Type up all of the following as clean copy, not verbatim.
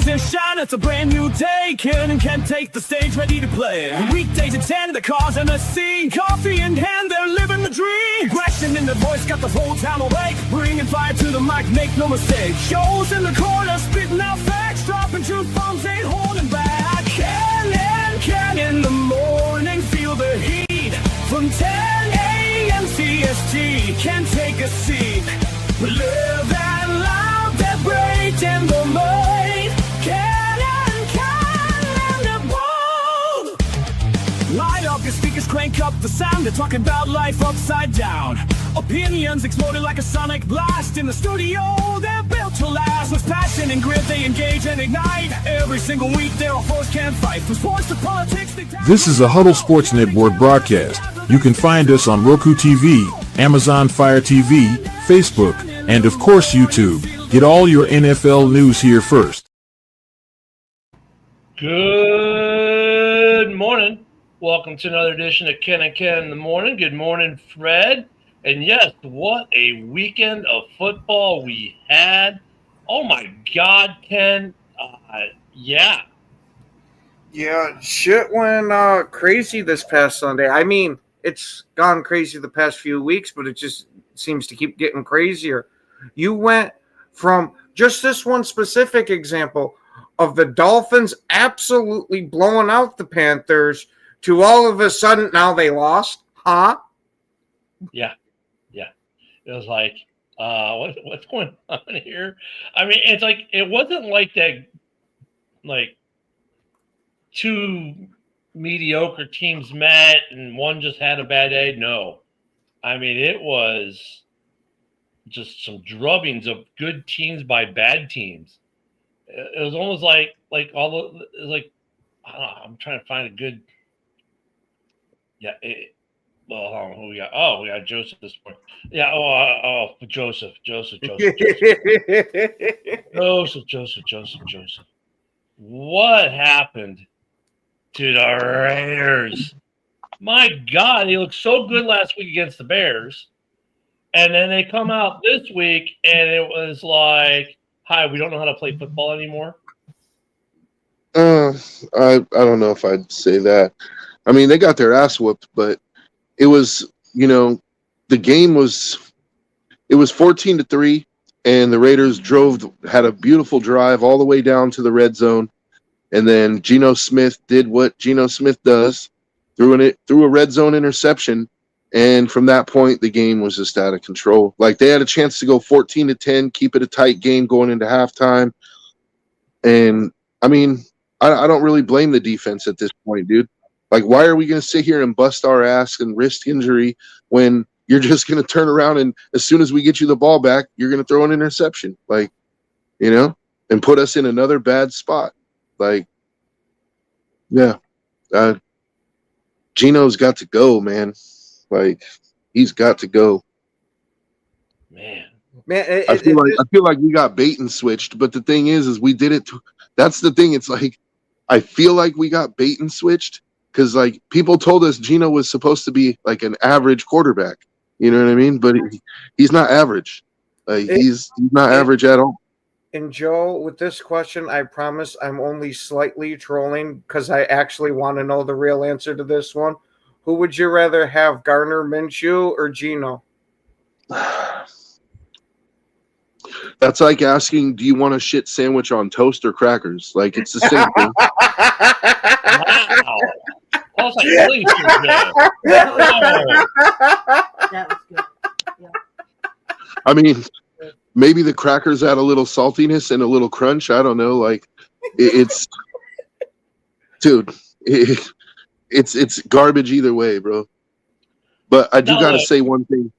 rise and shine, it's a brand new day. Ken and Ken take the stage, ready to play. Weekdays at 10, the cars in the scene. Coffee in hand, they're living the dream. Aggression in the voice, got the whole town awake. Bringing fire to the mic, make no mistake. Shows in the corner, spitting out facts. Dropping truth bombs, ain't holding back. Ken and Ken in the morning, feel the heat. From 10 a.m. CST, can take a seat. We live that loud, that break in the mind. Ken and the bold. Light up your speakers, crank up the sound. They're talking about life upside down. Opinions exploding like a sonic blast. In the studio, they're built to last. With passion and grit, they engage and ignite. Every single week, their foes can't fight. From sports to politics, This is a Huddle Sports Network broadcast. You can find us on Roku TV, Amazon Fire TV, Facebook, and of course YouTube. Get all your NFL news here first. Good morning. Welcome to another edition of Ken and Ken in the morning. Good morning, Fred. And yes, what a weekend of football we had. Oh my God, Ken. Yeah, shit went crazy this past Sunday. I mean, it's gone crazy the past few weeks, but it just seems to keep getting crazier. You went from just this one specific example of the Dolphins absolutely blowing out the Panthers to all of a sudden now they lost, huh? Yeah. It was like, what's going on here? I mean, it's like it wasn't like that, like two mediocre teams met and one just had a bad day. No, I mean it was just some drubbings of good teams by bad teams. It was almost like all the it was like I don't know, I'm trying to find a good. Yeah. Well, hold on, who we got? Oh, we got Joseph this morning. Yeah. Joseph. What happened to the Raiders? My God, they looked so good last week against the Bears, and then they come out this week, and it was like, "Hi, we don't know how to play football anymore." I don't know if I'd say that. I mean, they got their ass whooped, but it was, the game was 14-3, and the Raiders had a beautiful drive all the way down to the red zone, and then Geno Smith did what Geno Smith does, threw a red zone interception, and from that point the game was just out of control. Like they had a chance to go 14-10, keep it a tight game going into halftime, and I mean, I don't really blame the defense at this point, dude. Like, why are we going to sit here and bust our ass and risk injury when you're just going to turn around and as soon as we get you the ball back, you're going to throw an interception, and put us in another bad spot. Like, yeah, Geno's got to go, man. Like, he's got to go. Man, I feel like we got bait and switched, but the thing is we did it. That's the thing. It's like I feel like we got bait and switched. Because, like, people told us Geno was supposed to be, like, an average quarterback. You know what I mean? But he's not average. He's not average at all. And, Joe, with this question, I promise I'm only slightly trolling because I actually want to know the real answer to this one. Who would you rather have, Gardner Minshew or Geno? That's like asking, do you want a shit sandwich on toast or crackers? Like, it's the same thing. Wow. I was like, really? That was good. Yeah. I mean, maybe the crackers add a little saltiness and a little crunch. I don't know. Like, it's garbage either way, bro. But I do gotta say one thing.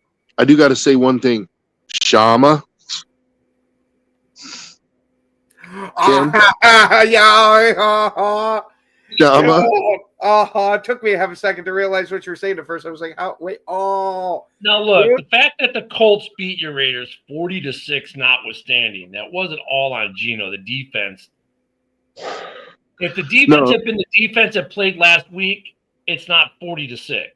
Shama. Shama. It took me half a second to realize what you were saying at first. I was like, Now look, the fact that the Colts beat your Raiders 40-6 notwithstanding, that wasn't all on Geno, the defense. If the defense had been the defense that played last week, it's not 40-6.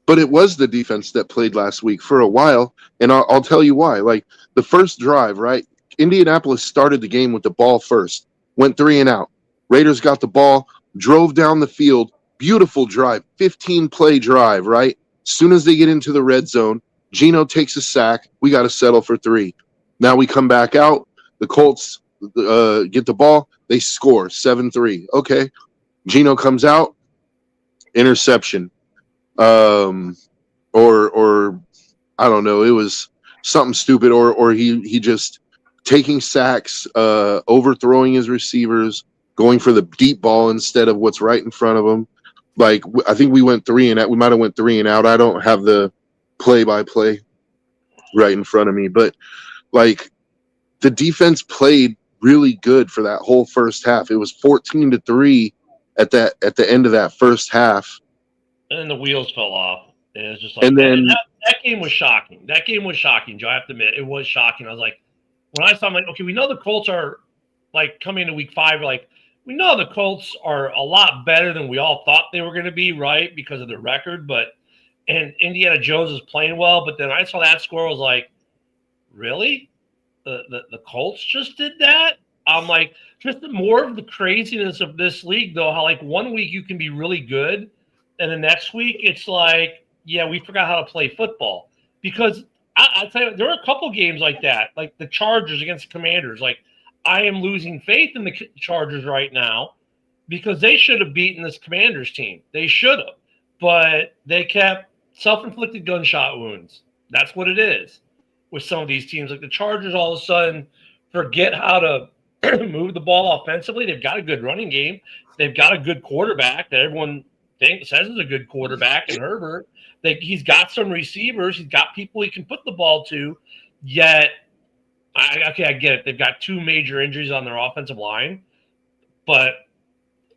But it was the defense that played last week for a while, and I'll tell you why. Like, the first drive, right? Indianapolis started the game with the ball first. went 3 and out. Raiders got the ball, drove down the field, beautiful drive, 15-play drive, right? As soon as they get into the red zone, Geno takes a sack. We got to settle for 3. Now we come back out. The Colts get the ball. They score 7-3. Okay. Geno comes out, interception. Or I don't know. It was something stupid, or he just taking sacks, overthrowing his receivers, going for the deep ball instead of what's right in front of him. Like, I think we went 3 and out. We might have went 3 and out. I don't have the play-by-play right in front of me, but like the defense played really good for that whole first half. It was 14-3 at the end of that first half. And then the wheels fell off. And it was just like, and then that game was shocking. That game was shocking, Joe. I have to admit, it was shocking. I was like, when I saw, I'm like, okay, we know the Colts are like coming into week 5. Like, we know the Colts are a lot better than we all thought they were going to be, right? Because of their record. And Indiana Jones is playing well. But then I saw that score. I was like, really? The Colts just did that? I'm like, just more of the craziness of this league, though, how like one week you can be really good. And the next week it's like, yeah, we forgot how to play football. Because I'll tell you, there are a couple games like that, like the Chargers against the Commanders. Like, I am losing faith in the Chargers right now because they should have beaten this Commanders team. They should have. But they kept self-inflicted gunshot wounds. That's what it is with some of these teams. Like the Chargers all of a sudden forget how to move the ball offensively. They've got a good running game. They've got a good quarterback that everyone says is a good quarterback in Herbert. He's got some receivers. He's got people he can put the ball to. Yet, I get it. They've got 2 major injuries on their offensive line. But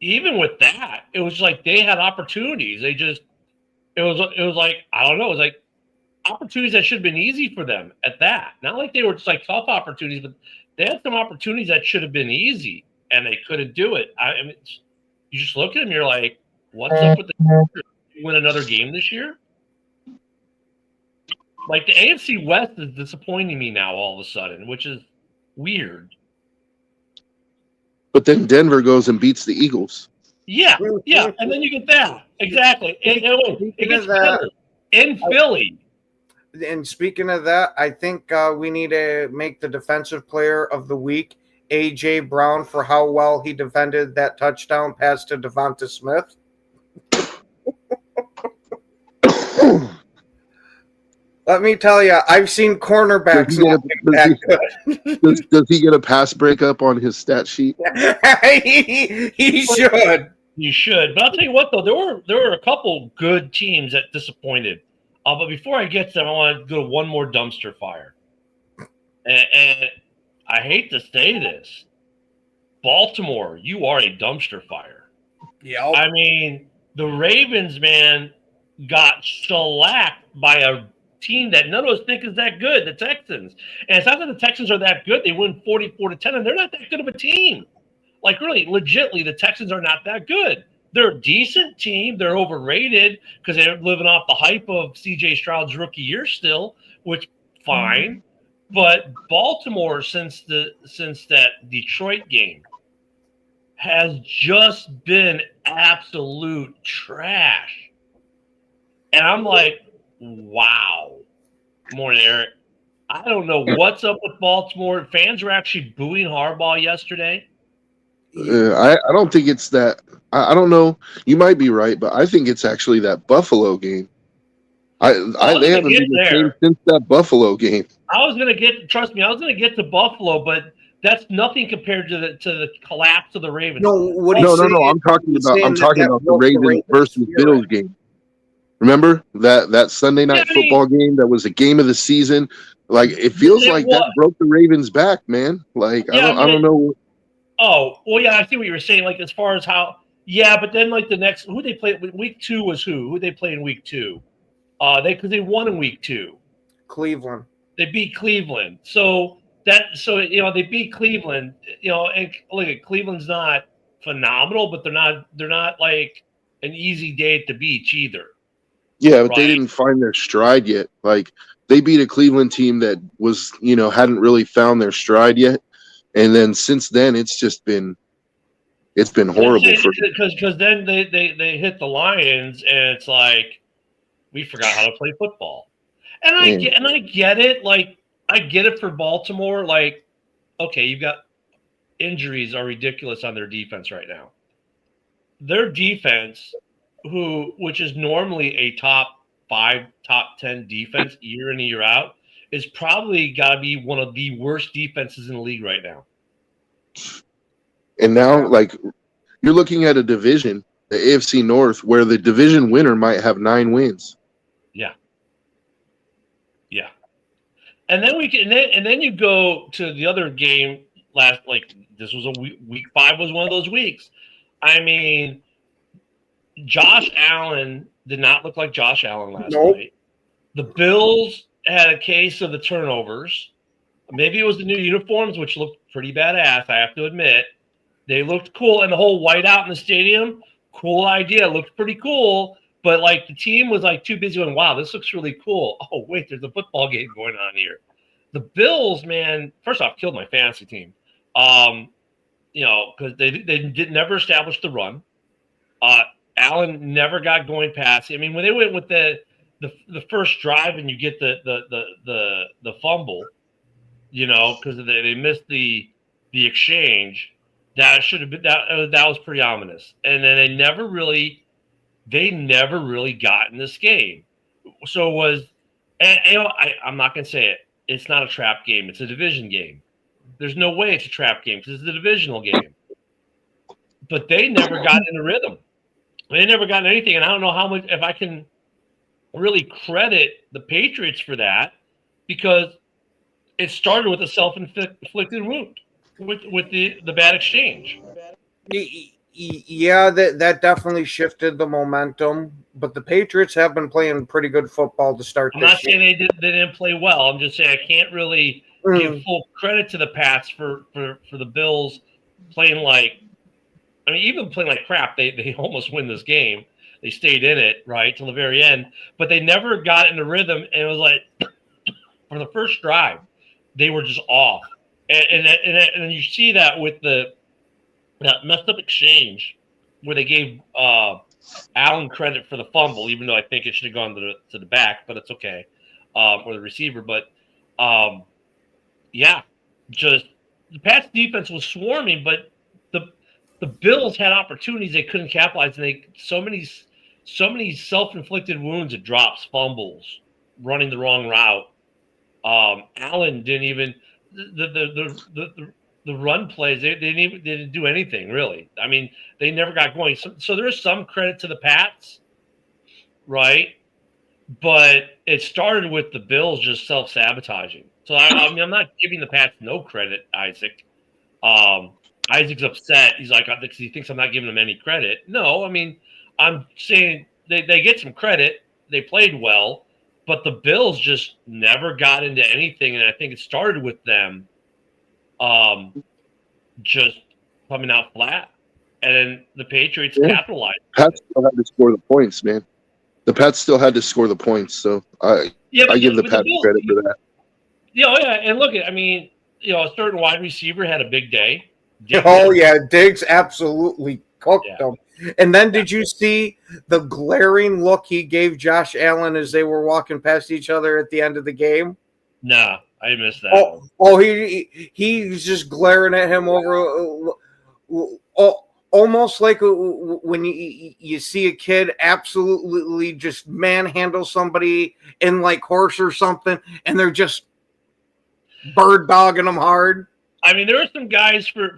even with that, it was like they had opportunities. It was like, I don't know. It was like opportunities that should have been easy for them at that. Not like they were just like tough opportunities, but they had some opportunities that should have been easy, and they couldn't do it. I mean, you just look at them, you're like, what's up with the Chargers? Win another game this year? Like the AFC West is disappointing me now all of a sudden, which is weird. But then Denver goes and beats the Eagles. Yeah, and then you get that. Exactly. It gets better. In Philly. And speaking of that, I think we need to make the defensive player of the week A.J. Brown for how well he defended that touchdown pass to Devonta Smith. Let me tell you, I've seen cornerbacks not that good. Does he get a pass breakup on his stat sheet? he should. You should. But I'll tell you what, though, there were a couple good teams that disappointed. But before I get to them, I want to go to one more dumpster fire. And I hate to say this. Baltimore, you are a dumpster fire. Yeah. I mean, the Ravens, man, got shellacked by a team that none of us think is that good, the Texans. And it's not that the Texans are that good. They win 44-10, and they're not that good of a team. Like, really, legitimately, the Texans are not that good. They're a decent team. They're overrated because they're living off the hype of C.J. Stroud's rookie year still, which, fine. But Baltimore, since that Detroit game, has just been absolute trash. And I'm like, wow. Morning, Eric. I don't know what's up with Baltimore. Fans were actually booing Harbaugh yesterday. I don't think it's that. I don't know. You might be right, but I think it's actually that Buffalo game. They haven't been the same since that Buffalo game. I was gonna get to Buffalo, but that's nothing compared to the collapse of the Ravens. No. I'm talking about the Ravens versus Bills game. Remember that Sunday night football game that was a game of the season? Like, it feels like that broke the Ravens back, man. Like, I don't know. Oh, well, yeah, I see what you were saying. Like, as far as how, yeah, but then like the next, who they played week 2 was who? Who they played in week 2? Because they won in week 2. Cleveland. They beat Cleveland. So they beat Cleveland. And look, Cleveland's not phenomenal, but they're not like an easy day at the beach either. Yeah, but they didn't find their stride yet. Like, they beat a Cleveland team that was, hadn't really found their stride yet. And then since then, it's just been It's been horrible for because then they hit the Lions and it's like we forgot how to play football. And I get it. Like I get it for Baltimore. Like, okay, you've got injuries are ridiculous on their defense right now. Their defense, which is normally a top 5, top 10 defense year in and year out, is probably got to be one of the worst defenses in the league right now. And now, like, you're looking at a division, the AFC North, where the division winner might have 9 wins. Yeah. Yeah. And then and then you go to the other game this was week 5 was one of those weeks. I mean, Josh Allen did not look like Josh Allen last night. The Bills had a case of the turnovers. Maybe it was the new uniforms, which looked pretty badass, I have to admit. They looked cool, and the whole whiteout in the stadium, cool idea. Looked pretty cool, but like the team was like too busy going, wow, this looks really cool. Oh, wait, there's a football game going on here. The Bills, man, first off, killed my fantasy team. Because they never established the run. Allen never got going past. I mean, when they went with the first drive and you get the fumble, because they missed the exchange, that should have been that was pretty ominous. And then they never really got in this game. So it was, I'm not gonna say it. It's not a trap game. It's a division game. There's no way it's a trap game because it's a divisional game. But they never got in a rhythm. They never got anything, and I don't know how much if I can really credit the Patriots for that, because it started with a self-inflicted wound with the bad exchange. Yeah, that definitely shifted the momentum. But the Patriots have been playing pretty good football to start. I'm not saying they didn't play well. I'm just saying I can't really give full credit to the Pats for the Bills playing like. I mean, even playing like crap, they almost win this game. They stayed in it, right, till the very end. But they never got in the rhythm, and it was like, for the first drive, they were just off. And you see that with that messed up exchange where they gave Allen credit for the fumble, even though I think it should have gone to the back, but it's okay, or the receiver. But, just the Pats defense was swarming, but the Bills had opportunities they couldn't capitalize, and so many self-inflicted wounds, it drops, fumbles, running the wrong route. Allen didn't even the run plays. They didn't do anything really. I mean, they never got going. So there is some credit to the Pats, right? But it started with the Bills just self-sabotaging. So I mean, I'm not giving the Pats no credit, Isaac. Isaac's upset. He's like, because he thinks I'm not giving him any credit. No, I mean, I'm saying they get some credit. They played well, but the Bills just never got into anything, and I think it started with them just coming out flat, and then the Patriots capitalized. Pats still had to score the points, man. The Pats still had to score the points, so I give the Pats credit for that. Yeah, and look at, I mean, a certain wide receiver had a big day. Diggs absolutely cooked them. And then did you see the glaring look he gave Josh Allen as they were walking past each other at the end of the game? Nah, I missed that. He's just glaring at him over almost like when you see a kid absolutely just manhandle somebody in like horse or something, and they're just bird dogging them hard. I mean, there were some guys for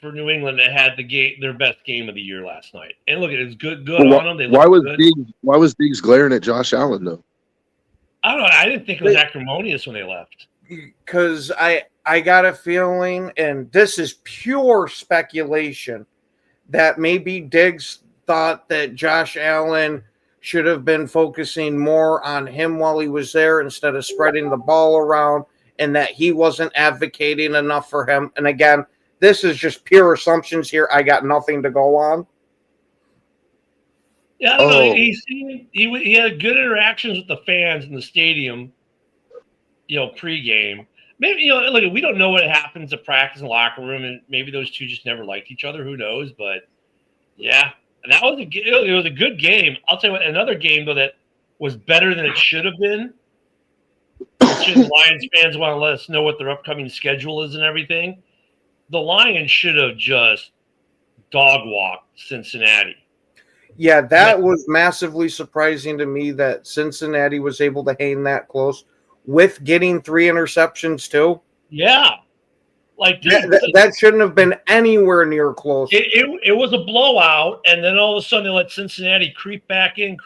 New England that had their best game of the year last night. And look, it was good on them. Why was Diggs glaring at Josh Allen though? I don't know. I didn't think it was acrimonious when they left. Because I got a feeling, and this is pure speculation, that maybe Diggs thought that Josh Allen should have been focusing more on him while he was there instead of spreading the ball around, and that he wasn't advocating enough for him. And again, this is just pure assumptions here. I got nothing to go on. Yeah, I don't know. He had good interactions with the fans in the stadium, pregame. maybe look, we don't know what happens at practice and locker room, and maybe those two just never liked each other. Who knows? But yeah, and that was it was a good game. I'll tell you what, another game though that was better than it should have been. The Lions fans want to let us know what their upcoming schedule is and everything. The Lions should have just dog walked Cincinnati. Yeah, that was massively surprising to me that Cincinnati was able to hang that close with getting 3 interceptions too. Yeah. Like that shouldn't have been anywhere near close. It was a blowout, and then all of a sudden they let Cincinnati creep back in,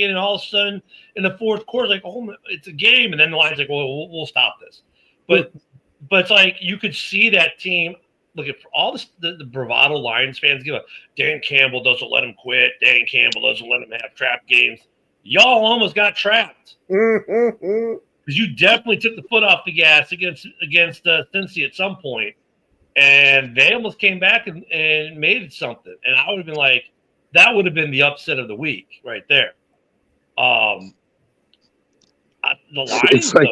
and all of a sudden in the fourth quarter, like, oh, it's a game, and then the Lions like, well, we'll stop this. But it's like you could see that team. Look at all the bravado Lions fans give up. Dan Campbell doesn't let him quit. Dan Campbell doesn't let him have trap games. Y'all almost got trapped. Because you definitely took the foot off the gas against Cincy at some point, and they almost came back and made it something. And I would have been like, that would have been the upset of the week right there. The Lions, it's like,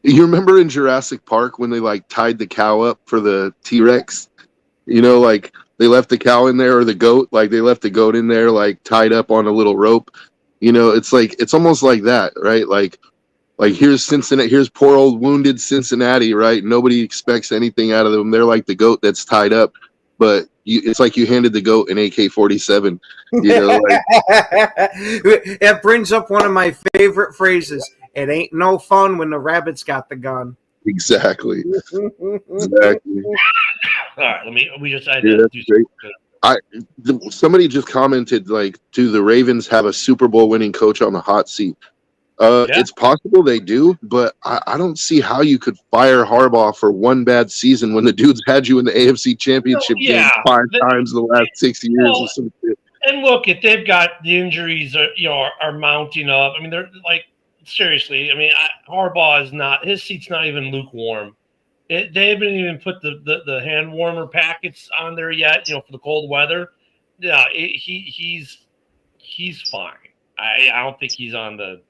you remember in Jurassic Park when they like tied the cow up for the T-Rex? You know, like they left the cow in there, or the goat, like they left the goat in there, like tied up on a little rope. You know, it's like, it's almost like that, right? Like here's Cincinnati, here's poor old wounded Cincinnati, right? Nobody expects anything out of them. They're like the goat that's tied up, but it's like you handed the goat an AK-47. You know, like, it brings up one of my favorite phrases. It ain't no fun when the rabbit's got the gun. exactly. Exactly. all right, we just I Yeah, that's great. Somebody just commented, like, do the Ravens have a Super Bowl winning coach on the hot seat? It's possible they do, but I don't see how you could fire Harbaugh for one bad season when the dude's had you in the AFC Championship game 5 times in the last 6 years or something. And look, if they've got the injuries, are mounting up. I mean, they're like, seriously. I mean, Harbaugh is not. His seat's not even lukewarm. They haven't even put the hand warmer packets on there yet. For the cold weather. Yeah, he's fine. I don't think he's on the.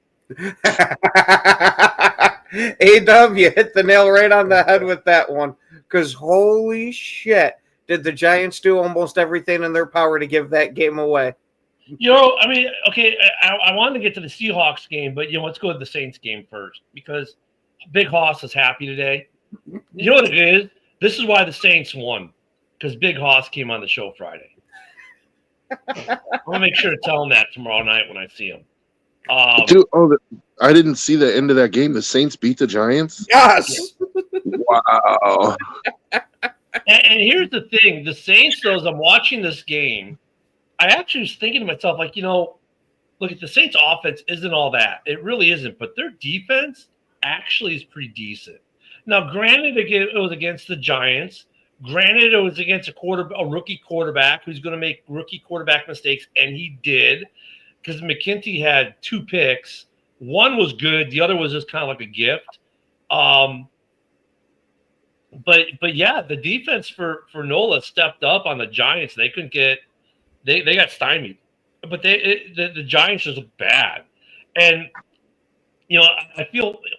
A-Dub, you hit the nail right on the head with that one. Because holy shit, did the Giants do almost everything in their power to give that game away? I mean, okay, I wanted to get to the Seahawks game, but let's go to the Saints game first, because Big Hoss is happy today. You know what it is? This is why the Saints won, because Big Hoss came on the show Friday. I'll make sure to tell him that tomorrow night when I see him. Dude, I didn't see the end of that game. The Saints beat the Giants? Yes! Wow. And here's the thing. The Saints, though, as I'm watching this game, I actually was thinking to myself, like, look, at the Saints' offense isn't all that. It really isn't. But their defense actually is pretty decent. Now, granted, it was against the Giants. Granted, it was against a rookie quarterback who's going to make rookie quarterback mistakes, and he did. Because McKinty had 2 picks. One was good. The other was just kind of like a gift. But yeah, the defense for Nola stepped up on the Giants. They couldn't get – they got stymied. But the Giants just look bad. And, I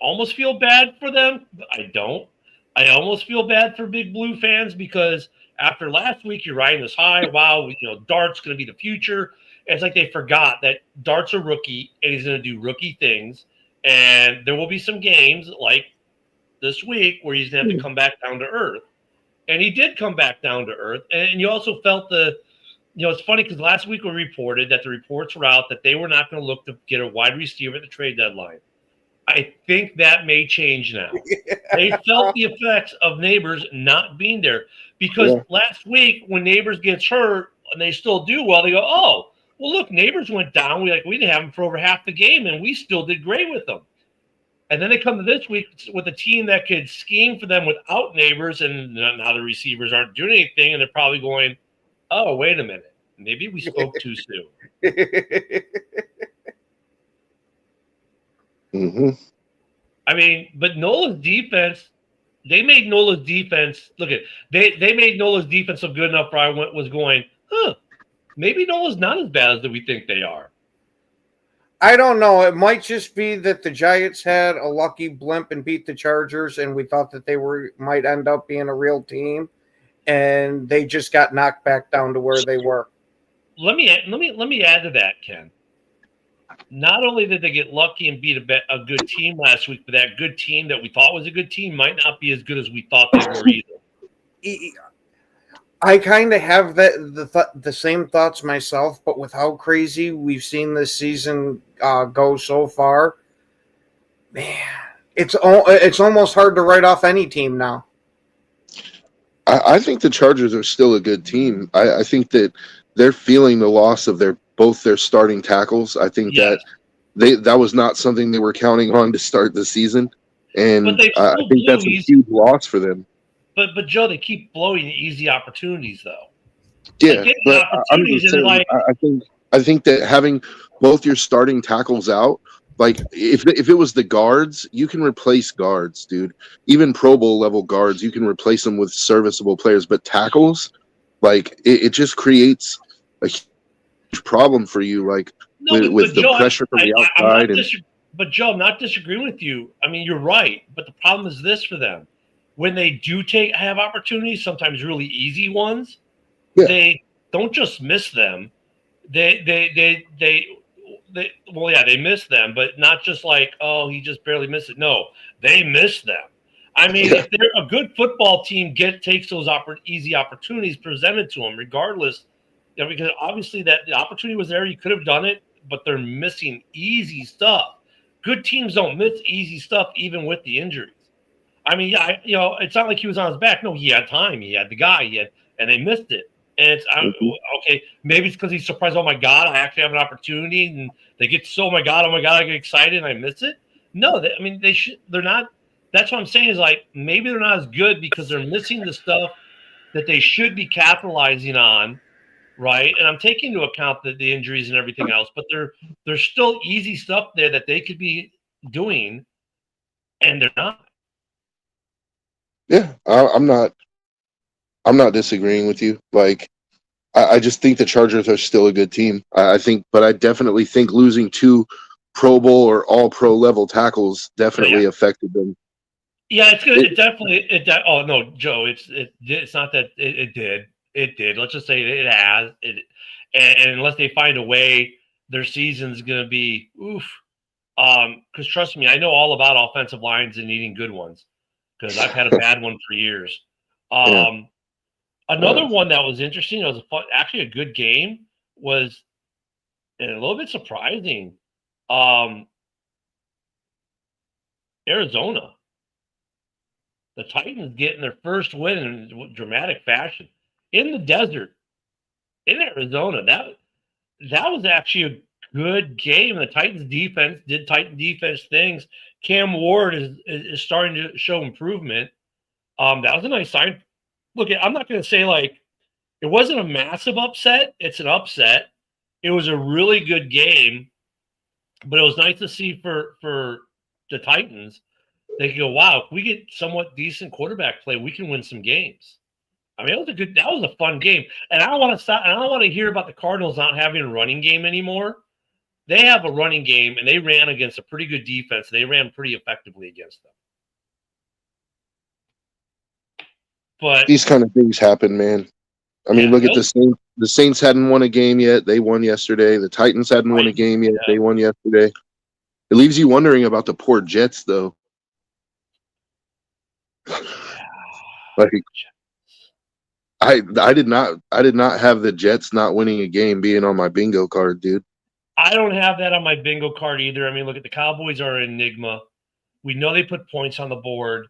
almost feel bad for them, but I don't. I almost feel bad for Big Blue fans, because after last week, you're riding this high. Wow, Dart's going to be the future. It's like they forgot that Dart's a rookie and he's going to do rookie things. And there will be some games like this week where he's going to have to come back down to earth. And he did come back down to earth. And you also felt it's funny because last week we reported that the reports were out that they were not going to look to get a wide receiver at the trade deadline. I think that may change now. They felt the effects of Neighbors not being there, because last week when Neighbors gets hurt and they still do well, they go, oh, well, look, Neighbors went down. We didn't have him for over half the game, and we still did great with them. And then they come to this week with a team that could scheme for them without Neighbors, and now the receivers aren't doing anything, and they're probably going, oh, wait a minute. Maybe we spoke too soon. Mm-hmm. I mean, but Nola's defense, they made Nola's defense, they made Nola's defense so good enough where I was going, maybe Nola's not as bad as we think they are. I don't know. It might just be that the Giants had a lucky blimp and beat the Chargers, and we thought that they might end up being a real team, and they just got knocked back down to where they were. Let me add to that, Ken. Not only did they get lucky and beat a good team last week, but that good team that we thought was a good team might not be as good as we thought they were either. I kind of have the same thoughts myself, but with how crazy we've seen this season go so far, man, it's almost hard to write off any team now. I think the Chargers are still a good team. I think that they're feeling the loss of both their starting tackles. I think that was not something they were counting on to start the season, and I think that's a huge loss for them. But Joe, they keep blowing easy opportunities though. Yeah, but I'm just saying, I think that having both your starting tackles out, like if it was the guards, you can replace guards, dude. Even Pro Bowl level guards, you can replace them with serviceable players. But tackles, like it just creates a huge problem for you, like with the pressure from the outside. But Joe, I'm not disagreeing with you. I mean, you're right. But the problem is this for them. When they do have opportunities, sometimes really easy ones, they don't just miss them. They miss them, but not just like, oh, he just barely missed it. No, they miss them. I mean, if they're a good football team, takes those easy opportunities presented to them, regardless, because obviously that the opportunity was there, you could have done it, but they're missing easy stuff. Good teams don't miss easy stuff, even with the injuries. I mean, it's not like he was on his back. No, he had time. He had the guy. And they missed it. And it's okay. Maybe it's because he's surprised. Oh my God, I actually have an opportunity, and they get oh my God, I get excited and I miss it. No, they should. They're not. That's what I'm saying is like maybe they're not as good because they're missing the stuff that they should be capitalizing on, right? And I'm taking into account the injuries and everything else, but there's still easy stuff there that they could be doing, and they're not. Yeah, I'm not disagreeing with you. Like, I just think the Chargers are still a good team. But I definitely think losing 2 Pro Bowl or All Pro level tackles definitely affected them. Yeah, it's good. Oh no, Joe, it's not that it did. It did. Let's just say it has. And unless they find a way, their season's going to be oof. Because trust me, I know all about offensive lines and needing good ones. Because I've had a bad one for years. Another one that was interesting, it was actually a good game, was and a little bit surprising. Arizona. The Titans getting their first win in dramatic fashion in the desert in Arizona. That was actually a good game. The Titans defense did Titan defense things. Cam Ward is starting to show improvement. That was a nice sign. Look, I'm not going to say like it wasn't a massive upset. It's an upset. It was a really good game, but it was nice to see for the Titans. They can go, wow, if we get somewhat decent quarterback play, we can win some games. I mean, that was a fun game. And I don't want to stop. And I don't want to hear about the Cardinals not having a running game anymore. They have a running game, and they ran against a pretty good defense. They ran pretty effectively against them. But these kind of things happen, man. I mean, look at the Saints. The Saints hadn't won a game yet. They won yesterday. The Titans hadn't won a game yet. They won yesterday. It leaves you wondering about the poor Jets, though. Like, I did not have the Jets not winning a game being on my bingo card, dude. I don't have that on my bingo card either. I mean, look at the Cowboys are an enigma. We know they put points on the board.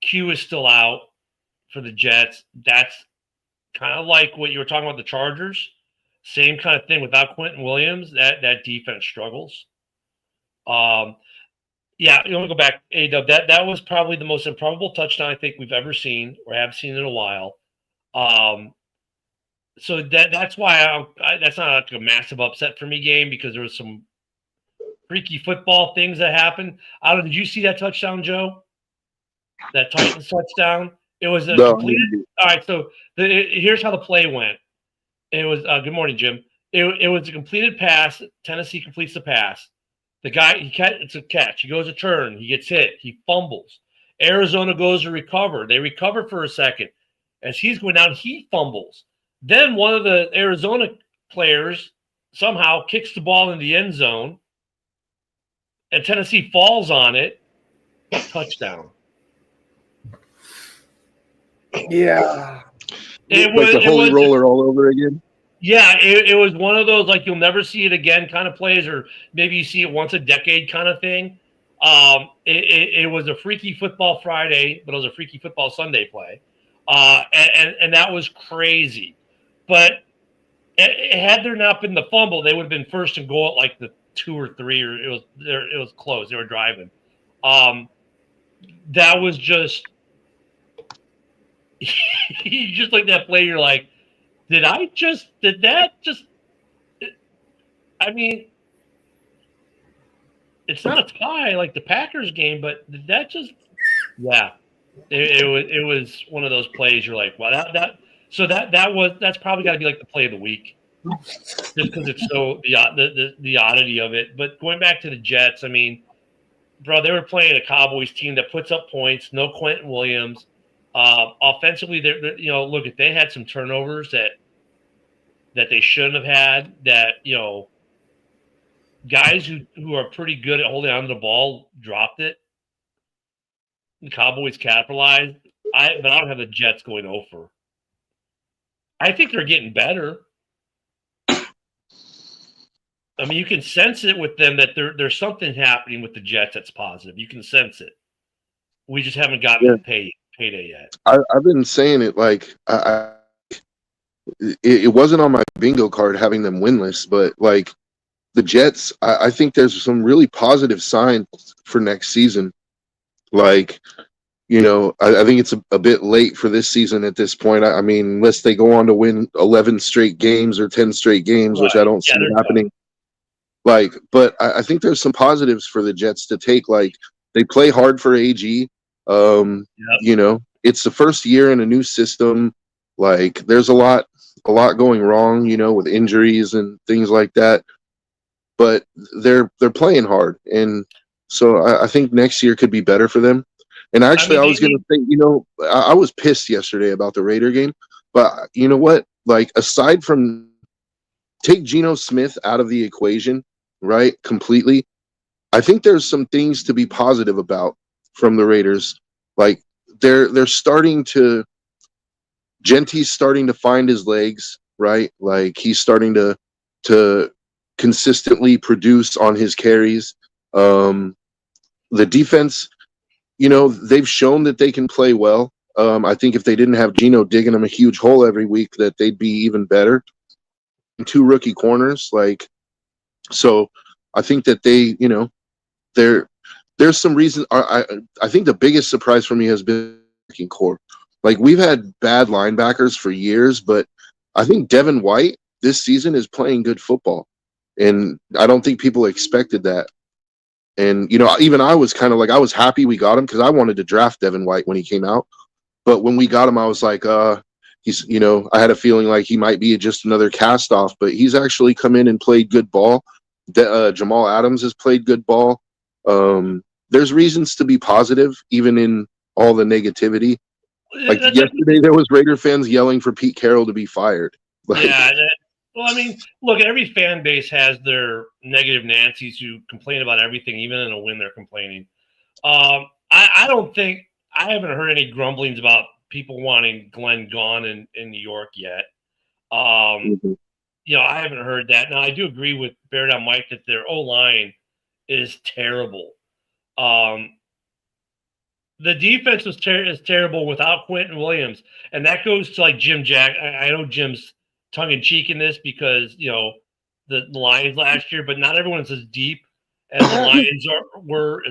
Q is still out for the Jets. That's kind of like what you were talking about the Chargers. Same kind of thing without Quentin Williams. That defense struggles. Yeah, you want to go back, A-Dub. That was probably the most improbable touchdown I think we've ever seen or have seen in a while. So that's why that's not like a massive upset for me game because there was some freaky football things that happened. I don't know. Did you see that touchdown, Joe? That Titans touchdown? It was a completed. All right, so here's how the play went. It was good morning, Jim. It was a completed pass. Tennessee completes the pass. The guy, it's a catch. He goes a turn. He gets hit. He fumbles. Arizona goes to recover. They recover for a second. As he's going down, he fumbles. Then one of the Arizona players somehow kicks the ball in the end zone, and Tennessee falls on it. Touchdown. Yeah. Like the holy roller all over again. Yeah, it was one of those like you'll never see it again kind of plays, or maybe you see it once a decade kind of thing. It was a Freaky Football Friday, but it was a Freaky Football Sunday play, and that was crazy. But had there not been the fumble, they would have been first and goal at like the 2 or 3, or it was close. They were driving. That was just you just like that play. You're like, did that just? I mean, it's not a tie like the Packers game, but did that just? Yeah, it was one of those plays. You're like, wow, that's probably got to be like the play of the week, just because it's so the oddity of it. But going back to the Jets, I mean, bro, they were playing a Cowboys team that puts up points. No Quentin Williams. Offensively, they're look, if they had some turnovers that they shouldn't have had, that guys who are pretty good at holding on to the ball dropped it. The Cowboys capitalized. But I don't have the Jets going over. I think they're getting better. I mean, you can sense it with them that there's something happening with the Jets that's positive. You can sense it. We just haven't gotten the payday yet. I've been saying it like it wasn't on my bingo card having them winless, but like the Jets, I think there's some really positive signs for next season. Like, I think it's a bit late for this season at this point. I mean, unless they go on to win 11 straight games or 10 straight games, right, which I don't see happening. Like, but I think there's some positives for the Jets to take. Like, they play hard for AG. It's the first year in a new system. Like, there's a lot going wrong, with injuries and things like that. But they're playing hard, and so I think next year could be better for them. And actually, I was going to say, I was pissed yesterday about the Raider game, but you know what? Like, aside from take Geno Smith out of the equation, right, completely, I think there's some things to be positive about from the Raiders. Like, they're starting to – Genty's starting to find his legs, right? Like, he's starting to consistently produce on his carries. The defense – they've shown that they can play well. I think if they didn't have Geno digging them a huge hole every week, that they'd be even better. And 2 rookie corners, like, so I think that they, there's some reason. I think the biggest surprise for me has been the core. Like, we've had bad linebackers for years, but I think Devin White this season is playing good football, and I don't think people expected that. And, even I was kind of like, I was happy we got him because I wanted to draft Devin White when he came out. But when we got him, I was like, he's, I had a feeling like he might be just another cast off, but he's actually come in and played good ball. Jamal Adams has played good ball. There's reasons to be positive, even in all the negativity. Like yesterday, there was Raider fans yelling for Pete Carroll to be fired. Like, yeah. Well, I mean, look, every fan base has their negative Nancy's who complain about everything, even in a win they're complaining. I don't think – I haven't heard any grumblings about people wanting Glenn gone in New York yet. I haven't heard that. Now, I do agree with Bear Down Mike that their O-line is terrible. The defense is terrible without Quentin Williams, and that goes to, like, Jim Jack. I know Jim's – tongue-in-cheek in this because the Lions last year, but not everyone's as deep as the Lions were,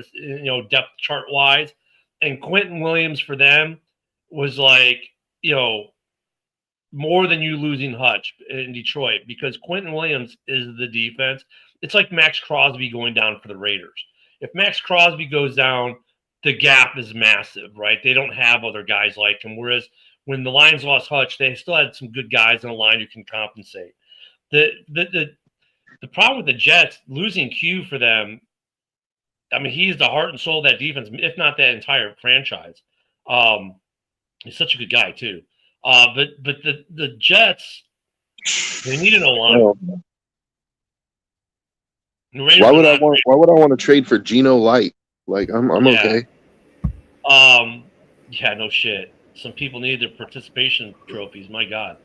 depth chart wise. And Quentin Williams for them was like more than you losing Hutch in Detroit, because Quentin Williams is the defense. It's like Max Crosby going down for the Raiders. If Max Crosby goes down, the gap is massive, right? They don't have other guys like him, whereas when the Lions lost Hutch, they still had some good guys on the line who can compensate. The problem with the Jets losing Q for them. I mean, he's the heart and soul of that defense, if not that entire franchise. He's such a good guy too. But the Jets, they need an O-line. Why would I want to trade for Geno Light? Like I'm okay. Yeah, no shit. Some people need their participation trophies. My God.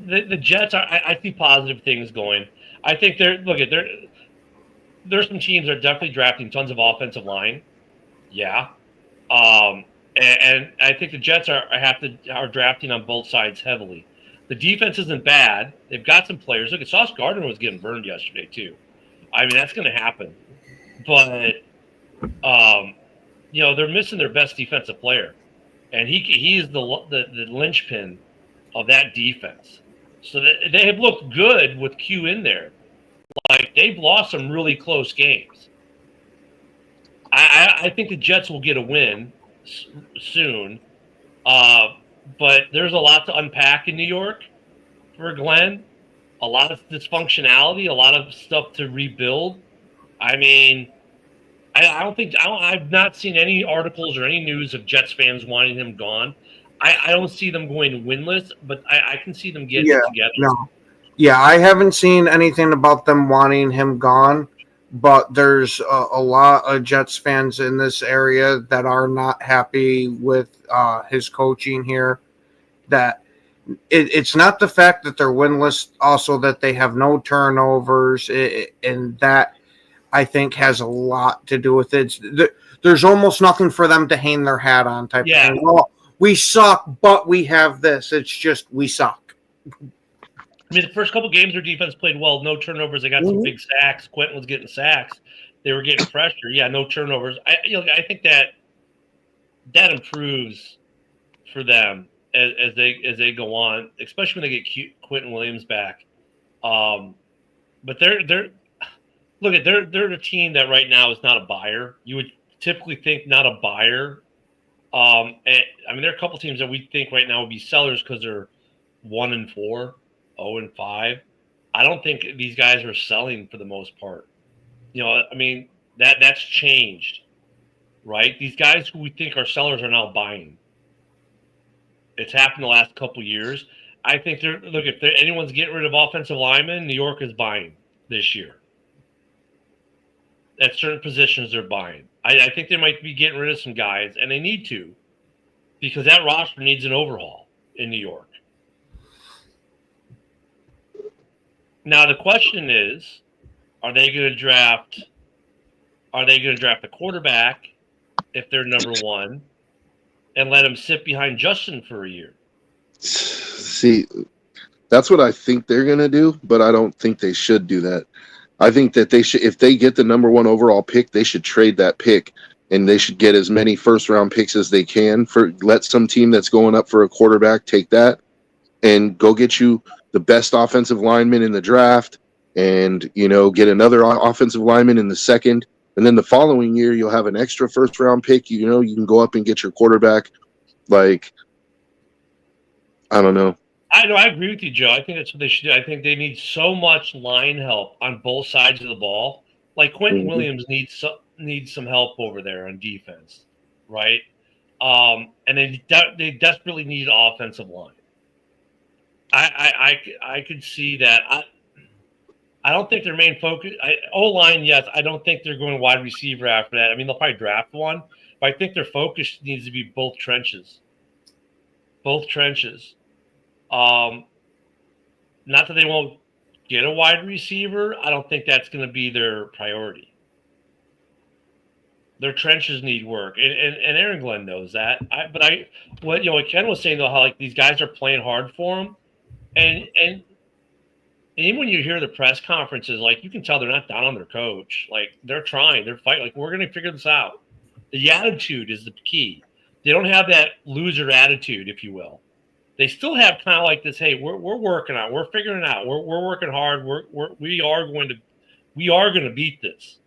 The Jets are. I see positive things going. I think there's some teams that are definitely drafting tons of offensive line. Yeah. And I think the Jets are drafting on both sides heavily. The defense isn't bad. They've got some players. Look, Sauce Gardner was getting burned yesterday too. I mean, that's going to happen. But they're missing their best defensive player, and he's the linchpin of that defense. So they have looked good with Q in there. Like, they've lost some really close games. I think the Jets will get a win soon, but there's a lot to unpack in New York for Glenn. A lot of dysfunctionality, a lot of stuff to rebuild. I mean, I've not seen any articles or any news of Jets fans wanting him gone. I don't see them going winless, but I can see them getting it together. No. Yeah, I haven't seen anything about them wanting him gone, but there's a lot of Jets fans in this area that are not happy with his coaching here. That it's not the fact that they're winless, also that they have no turnovers, and that I think has a lot to do with it. There's almost nothing for them to hang their hat on type of thing. Well, we suck, but we have this. It's just we suck. I mean, the first couple games, their defense played well. No turnovers. They got some big sacks. Quentin was getting sacks. They were getting pressure. Yeah, no turnovers. I think that improves for them as they go on, especially when they get Quentin Williams back. But they're a team that right now is not a buyer. You would typically think not a buyer. And I mean, there are a couple teams that we think right now would be sellers because they're 1-4, 0-5. I don't think these guys are selling for the most part. I mean, that's changed, right? These guys who we think are sellers are now buying. It's happened the last couple years. I think if anyone's getting rid of offensive linemen, New York is buying this year. At certain positions, they're buying. I think they might be getting rid of some guys, and they need to, because that roster needs an overhaul in New York. Now the question is, are they going to draft a quarterback if they're number one, and let him sit behind Justin for a year? See, that's what I think they're going to do, but I don't think they should do that. I think that they should, if they get the number one overall pick, they should trade that pick, and they should get as many first-round picks as they can. Let some team that's going up for a quarterback take that, and go get you the best offensive lineman in the draft, and get another offensive lineman in the second, and then the following year you'll have an extra first-round pick. You can go up and get your quarterback. Like, I don't know. I know. I agree with you, Joe. I think that's what they should do. I think they need so much line help on both sides of the ball. Like Quentin Williams needs some help over there on defense, right? And they desperately need an offensive line. I could see that. I don't think their main focus O-line. Yes, I don't think they're going wide receiver after that. I mean, they'll probably draft one, but I think their focus needs to be both trenches. Both trenches. Not that they won't get a wide receiver. I don't think that's going to be their priority. Their trenches need work, and Aaron Glenn knows that. What Ken was saying though, how like these guys are playing hard for him, and even when you hear the press conferences, like you can tell they're not down on their coach. Like they're trying, they're fighting. Like, we're going to figure this out. The attitude is the key. They don't have that loser attitude, if you will. They still have kind of like this. Hey, we're working on it. We're figuring it out. We're working hard. We are going to beat this.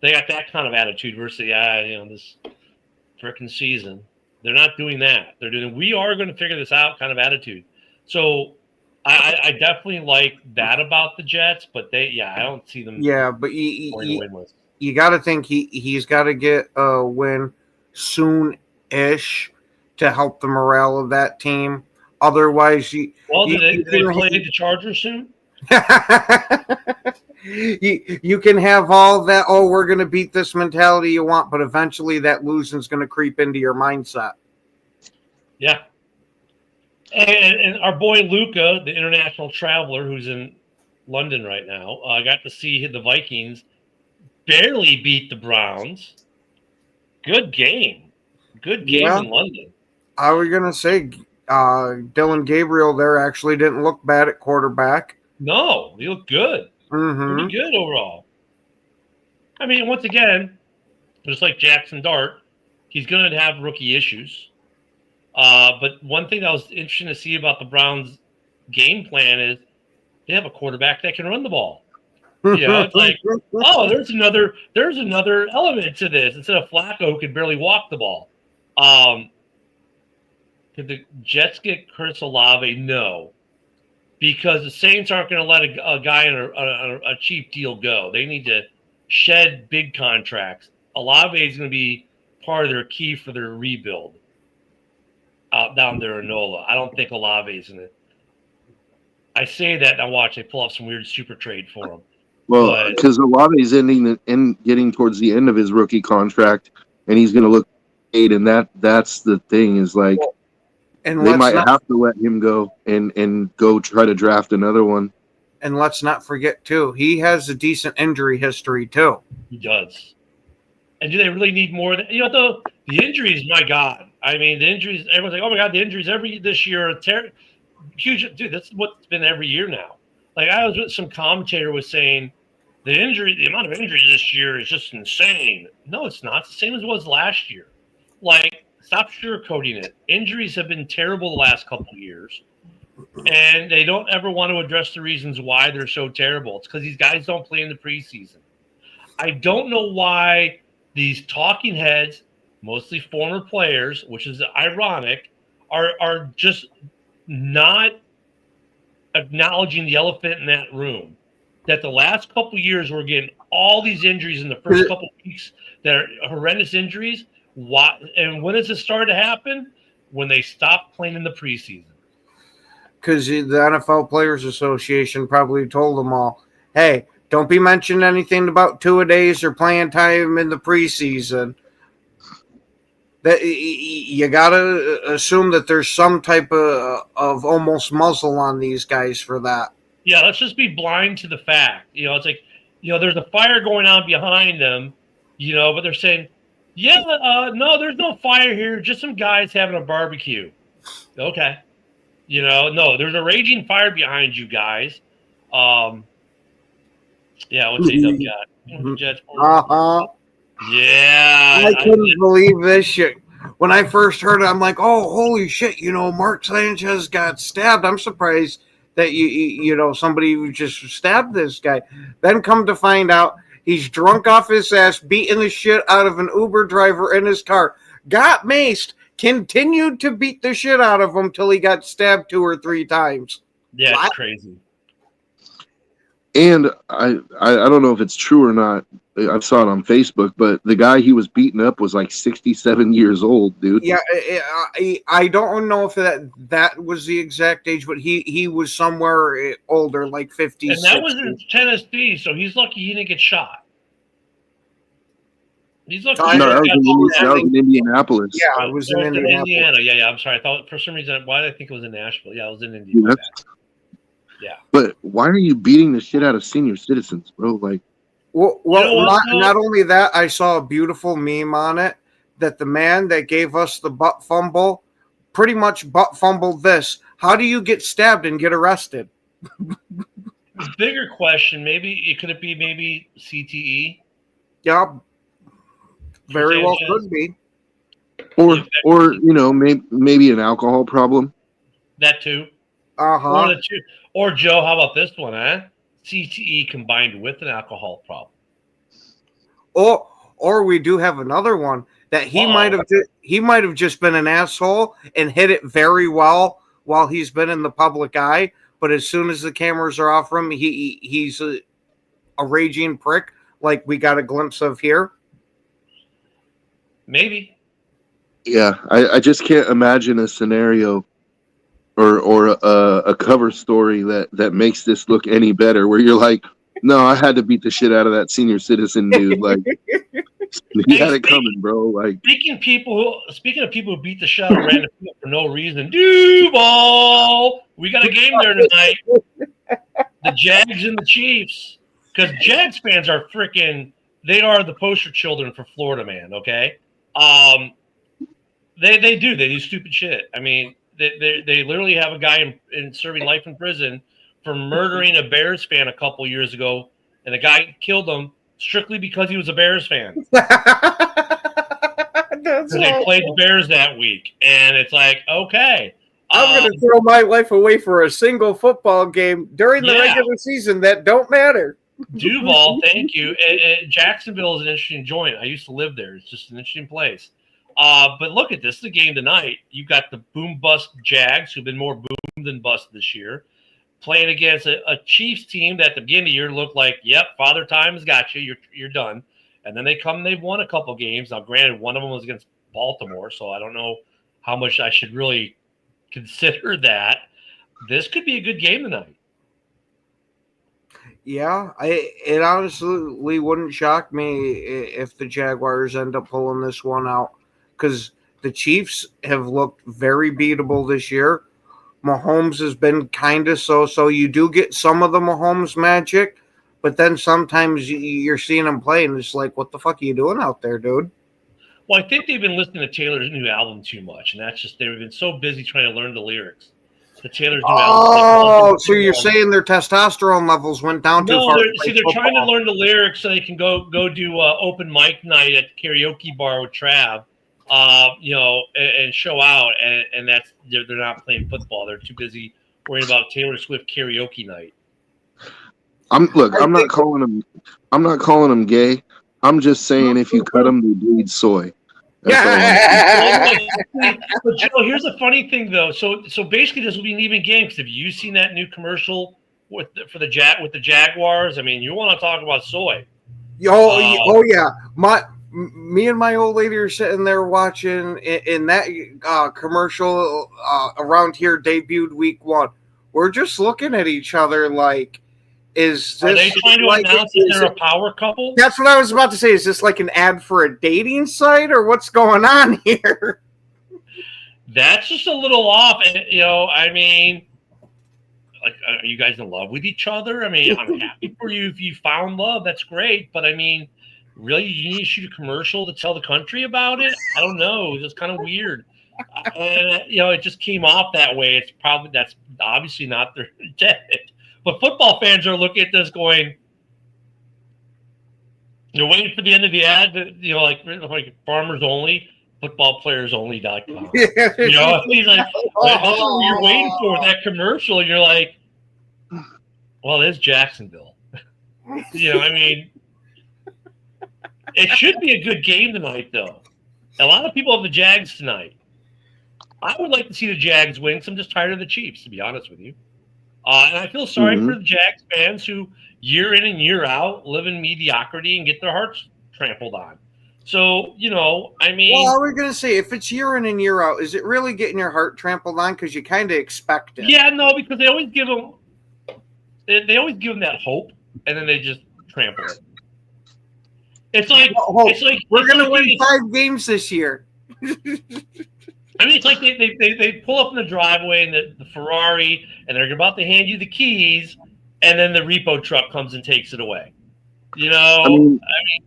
They got that kind of attitude versus this frickin' season. They're not doing that. They're doing we are going to figure this out kind of attitude. So I definitely like that about the Jets, but I don't see them Yeah, but going winless. you got to think he's got to get a win soon-ish to help the morale of that team. Otherwise, Well, you, do they can, play the Chargers soon? you can have all that, oh, we're going to beat this mentality you want, but eventually that losing's going to creep into your mindset. Yeah. And our boy Luca, the international traveler who's in London right now, got to see the Vikings barely beat the Browns. Good game. Good game in London. I was going to say, Dylan Gabriel there actually didn't look bad at quarterback. No, he looked good. Mm-hmm. Pretty good overall. I mean, once again, just like Jackson Dart, he's going to have rookie issues. But one thing that was interesting to see about the Browns' game plan is they have a quarterback that can run the ball. You know, it's like, oh, there's another element to this. Instead of Flacco who can barely walk the ball. Could the Jets get Chris Olave? No, because the Saints aren't going to let a guy on a cheap deal go. They need to shed big contracts. Olave is going to be part of their key for their rebuild out down there in NOLA. I don't think Olave is in it. I say that, and I watch they pull off some weird super trade for him. Well, because Olave is getting towards the end of his rookie contract, and he's going to look paid, and that's the thing is like and they might have to let him go and go try to draft another one. And let's not forget too, he has a decent injury history too. He does. And do they really need more? The injuries, my God. I mean, the injuries, everyone's like, oh my God, the injuries this year are huge. Dude, that's what's been every year now. Like I was with some commentator was saying the amount of injuries this year is just insane. No, it's not. It's the same as it was last year. Like, stop sugarcoating it. Injuries have been terrible the last couple of years. And they don't ever want to address the reasons why they're so terrible. It's because these guys don't play in the preseason. I don't know why these talking heads, mostly former players, which is ironic, are just not acknowledging the elephant in that room. That the last couple of years we're getting all these injuries in the first couple of weeks that are horrendous injuries. Why? And when does it start to happen? When they stop playing in the preseason. Because the NFL Players Association probably told them all, hey, don't be mentioning anything about two-a-days or playing time in the preseason. That you gotta assume that there's some type of almost muzzle on these guys for that. Yeah, let's just be blind to the fact. It's like, there's a fire going on behind them, but they're saying, no, there's no fire here. Just some guys having a barbecue. Okay. No, there's a raging fire behind you guys. What's AW got? Jets. Yeah. I couldn't believe this shit. When I first heard it, I'm like, oh, holy shit, Mark Sanchez got stabbed. I'm surprised that somebody just stabbed this guy. Then come to find out he's drunk off his ass, beating the shit out of an Uber driver in his car. Got maced, continued to beat the shit out of him till he got stabbed 2 or 3 times. Yeah, it's crazy. And I don't know if it's true or not. I saw it on Facebook, but the guy he was beating up was like 67 years old, dude. Yeah, I don't know if that was the exact age, but he was somewhere older, like 50. And that was in Tennessee, so he's lucky he didn't get shot. He's lucky. No, that was in Indianapolis. Yeah, it was in Indiana. Yeah. I'm sorry. I thought for some reason, why did I think it was in Nashville? Yeah, it was in Indiana. Yeah. But why are you beating the shit out of senior citizens, bro? Like, well, not only that, I saw a beautiful meme on it that the man that gave us the butt fumble pretty much butt fumbled this. How do you get stabbed and get arrested? Bigger question. Could it be CTE? Yeah, very well could be. Or maybe an alcohol problem. That too. Uh-huh. Or Joe, how about this one, huh? CTE combined with an alcohol problem. Or we do have another one that he might have just been an asshole and hit it very well while he's been in the public eye, but as soon as the cameras are off him, he's a raging prick, like we got a glimpse of here. Maybe. Yeah, I just can't imagine a scenario or a cover story that makes this look any better. Where you're like, no, I had to beat the shit out of that senior citizen dude. Like, he had it coming, bro. Like, Speaking of people who beat the shit out of random people for no reason, Duval, we got a game there tonight. The Jags and the Chiefs, because Jags fans are they are the poster children for Florida, man. Okay, they do stupid shit. I mean, they literally have a guy in serving life in prison for murdering a Bears fan a couple years ago, and the guy killed him strictly because he was a Bears fan. They played the Bears that week, and it's like, okay, I'm going to throw my life away for a single football game during the regular season that don't matter. Duval, thank you. Jacksonville is an interesting joint. I used to live there. It's just an interesting place. But look at this. The game tonight. You've got the boom bust Jags, who've been more boom than bust this year, playing against a Chiefs team that at the beginning of the year looked like, yep, Father Time has got you. You're done. And then they've won a couple games. Now, granted, one of them was against Baltimore, so I don't know how much I should really consider that. This could be a good game tonight. Yeah, it honestly wouldn't shock me if the Jaguars end up pulling this one out, because the Chiefs have looked very beatable this year. Mahomes has been kind of so. You do get some of the Mahomes magic, but then sometimes you're seeing him play, and it's like, what the fuck are you doing out there, dude? Well, I think they've been listening to Taylor's new album too much, and that's just they've been so busy trying to learn the lyrics. The Taylor's new album. Oh, so you're saying their testosterone levels went down too far? They're trying to learn the lyrics so they can go do open mic night at the karaoke bar with Trav, and show out, and that's they're not playing football. They're too busy worrying about Taylor Swift karaoke night. I'm not calling them gay. I'm just saying if you cut them, they bleed soy. But Joe, here's the funny thing though. So basically, this will be an even game. Because have you seen that new commercial with the Jaguars? I mean, you want to talk about soy? Oh yeah, me and my old lady are sitting there watching in that commercial around here debuted week 1. We're just looking at each other like, is this? Are they trying to announce that they're a power couple? That's what I was about to say. Is this like an ad for a dating site, or what's going on here? That's just a little off. And, I mean, like, are you guys in love with each other? I mean, I'm happy for you if you found love. That's great. But, I mean, really, you need to shoot a commercial to tell the country about it? I don't know. It's kind of weird. And, it just came off that way. That's obviously not their intent. But football fans are looking at this going, they're waiting for the end of the ad, like farmers only, footballplayersonly.com. He's like, that's what you're waiting for, that commercial. And you're like, well, it's Jacksonville. I mean, it should be a good game tonight, though. A lot of people have the Jags tonight. I would like to see the Jags win because I'm just tired of the Chiefs, to be honest with you. And I feel sorry for the Jags fans who year in and year out live in mediocrity and get their hearts trampled on. So, I mean. Well, are we going to say, if it's year in and year out, is it really getting your heart trampled on? Because you kind of expect it. Yeah, no, because they always give them that hope, and then they just trample it. It's like, we're going to win 5 games this year. I mean, it's like they pull up in the driveway in the Ferrari, and they're about to hand you the keys, and then the repo truck comes and takes it away.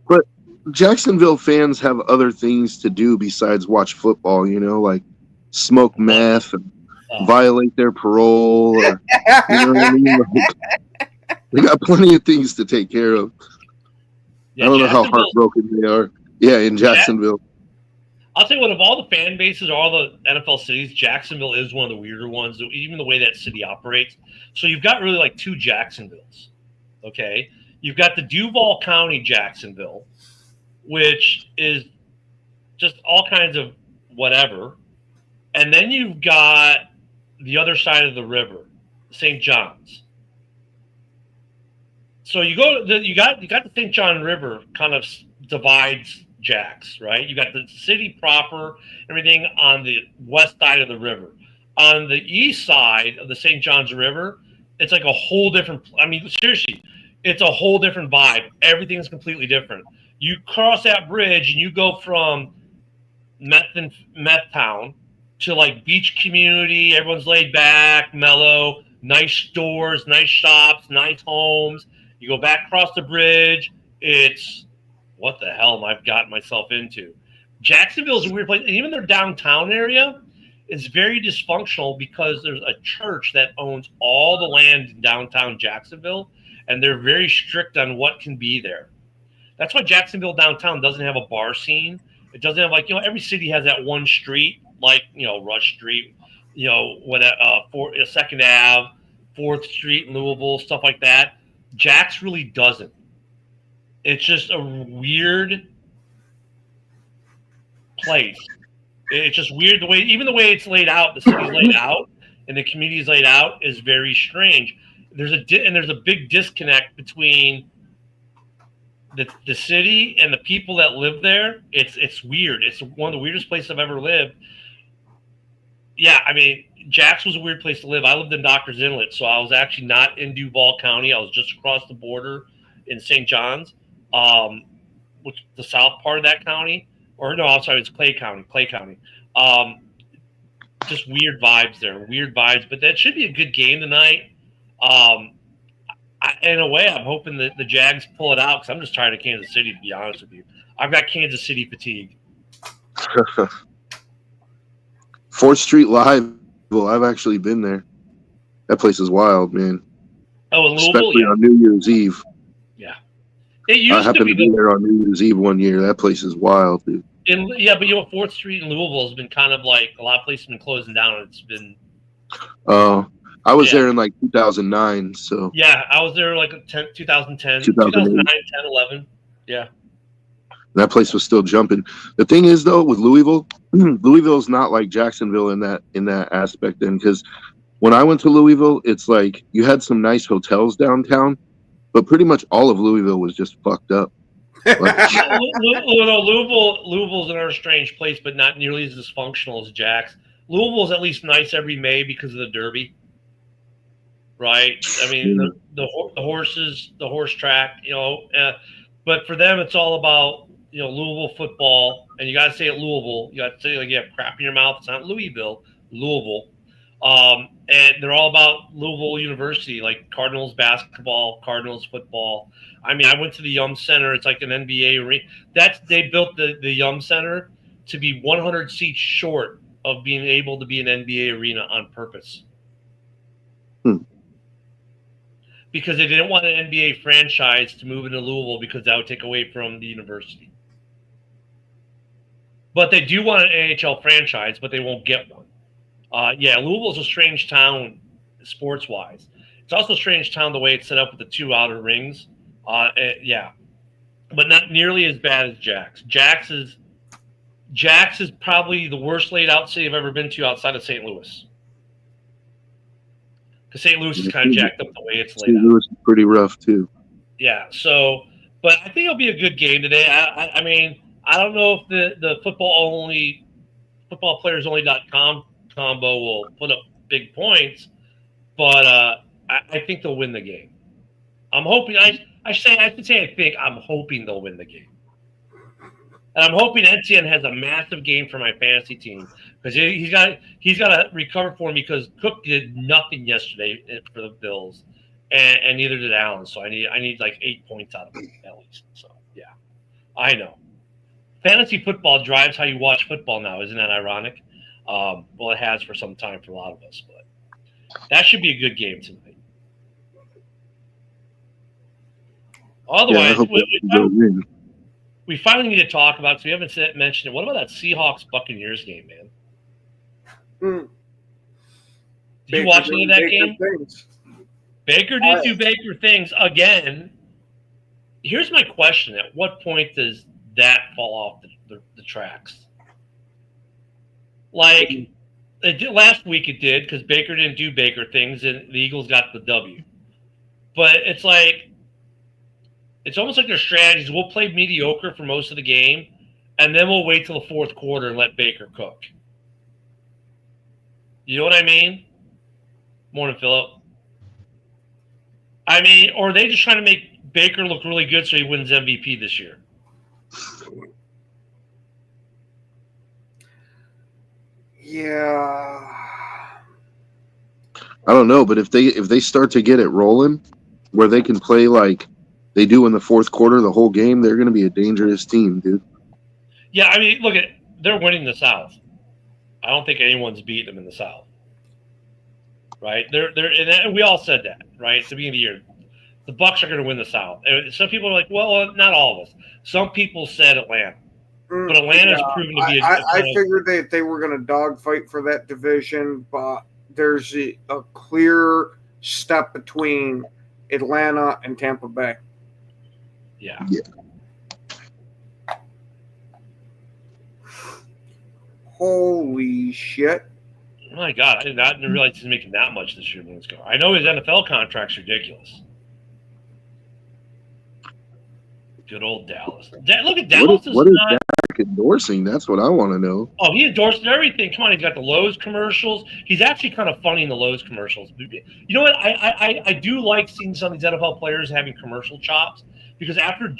But Jacksonville fans have other things to do besides watch football, like smoke meth and violate their parole. Or, you know what I mean? They got plenty of things to take care of. Yeah, I don't know how heartbroken they are. Yeah, in Jacksonville. I'll tell you what, of all the fan bases, all the NFL cities, Jacksonville is one of the weirder ones, even the way that city operates. So you've got really like 2 Jacksonvilles, okay? You've got the Duval County Jacksonville, which is just all kinds of whatever. And then you've got the other side of the river, St. John's. So you got the St. John River kind of divides Jax, right? You got the city proper, everything on the west side of the river. On the east side of the St. John's River, it's like a whole different. I mean, seriously, it's a whole different vibe. Everything's completely different. You cross that bridge and you go from meth town to like beach community. Everyone's laid back, mellow, nice stores, nice shops, nice homes. You go back across the bridge. It's what the hell am I gotten myself into? Jacksonville's a weird place. And even their downtown area is very dysfunctional because there's a church that owns all the land in downtown Jacksonville, and they're very strict on what can be there. That's why Jacksonville downtown doesn't have a bar scene. It doesn't have like, every city has that one street, like, Rush Street, Second Ave, 4th Street in Louisville, stuff like that. Jax really doesn't. It's just a weird place. It's just weird the way it's laid out, the city's laid out, and the community's laid out is very strange. There's a big disconnect between the city and the people that live there. It's weird. It's one of the weirdest places I've ever lived. Yeah, I mean, Jax was a weird place to live. I lived in Doctor's Inlet, so I was actually not in Duval County. I was just across the border in St. John's, which the south part of that county. Or no, I'm sorry, it's Clay County. Just weird vibes there, but that should be a good game tonight. In a way, I'm hoping that the Jags pull it out because I'm just tired of Kansas City, to be honest with you. I've got Kansas City fatigue. 4th Street Live. Well, I've actually been there. That place is wild, man. Oh, in Louisville, especially on New Year's Eve. Yeah, it used I happened to be there on New Year's Eve one year. That place is wild, dude. But 4th Street in Louisville has been kind of like a lot of places have been closing down. It's been. I was there in like 2009. So. Yeah, I was there like 2010, 2009, 10, 11. Yeah. That place was still jumping. The thing is, though, with Louisville's not like Jacksonville in that aspect. And because when I went to Louisville, it's like you had some nice hotels downtown, but pretty much all of Louisville was just fucked up. Louisville's another strange place, but not nearly as dysfunctional as Jax. Louisville's at least nice every May because of the Derby, right? I mean, the horses, the horse track, but for them, it's all about Louisville football, and you got to say it Louisville. You got to say like you have crap in your mouth. It's not Louisville, Louisville. And they're all about Louisville University, like Cardinals basketball, Cardinals football. I mean, I went to the Yum Center. It's like an NBA arena. They built the Yum Center to be 100 seats short of being able to be an NBA arena on purpose. Because they didn't want an NBA franchise to move into Louisville because that would take away from the university. But they do want an NHL franchise, but they won't get one. Louisville's a strange town sports-wise. It's also a strange town the way it's set up with the 2 outer rings. But not nearly as bad as Jax. Jax is probably the worst laid out city I've ever been to outside of St. Louis. Because St. Louis is kind of jacked up the way it's laid out. St. Louis is pretty rough too. Yeah. So, but I think it'll be a good game today. I mean, I don't know if the footballplayers.only.com combo will put up big points, but I think they'll win the game. I'm hoping. I'm hoping they'll win the game. And I'm hoping Etienne has a massive game for my fantasy team because he's got to recover for me because Cook did nothing yesterday for the Bills, and neither did Allen. So I need like 8 points out of him at least. So yeah, I know. Fantasy football drives how you watch football now. Isn't that ironic? Well, it has for some time for a lot of us, but that should be a good game tonight. Otherwise, we finally need to talk about, because we haven't mentioned it. What about that Seahawks-Buccaneers game, man? Did you watch any of that game? Baker did do Baker things again. Here's my question. At what point does that fall off the tracks? Like, It did, last week it did because Baker didn't do Baker things and the Eagles got the W. But it's like it's almost like their strategy is we'll play mediocre for most of the game, and then we'll wait till the fourth quarter and let Baker cook. You know what I mean? Morning, Philip. I mean, or are they just trying to make Baker look really good so he wins MVP this year? Yeah. I don't know, but if they start to get it rolling, where they can play like they do in the fourth quarter the whole game, they're going to be a dangerous team, dude. Yeah, I mean, look at they're winning the South. I don't think anyone's beat them in the South. Right? They're and we all said that, right? At the beginning of the year. The Bucs are going to win the South. And some people are like, well, not all of us. Some people said Atlanta. But Atlanta's proven to be I figured that they were going to dogfight for that division, but there's a clear step between Atlanta and Tampa Bay. Yeah. Holy shit. My God, I didn't realize he's making that much this year. I know his NFL contract's ridiculous. Good old Dallas. Look at Dallas. What is Dak endorsing? That's what I want to know. Oh, he endorsed everything. Come on, he's got the Lowe's commercials. He's actually kind of funny in the Lowe's commercials. You know what? I do like seeing some of these NFL players having commercial chops because after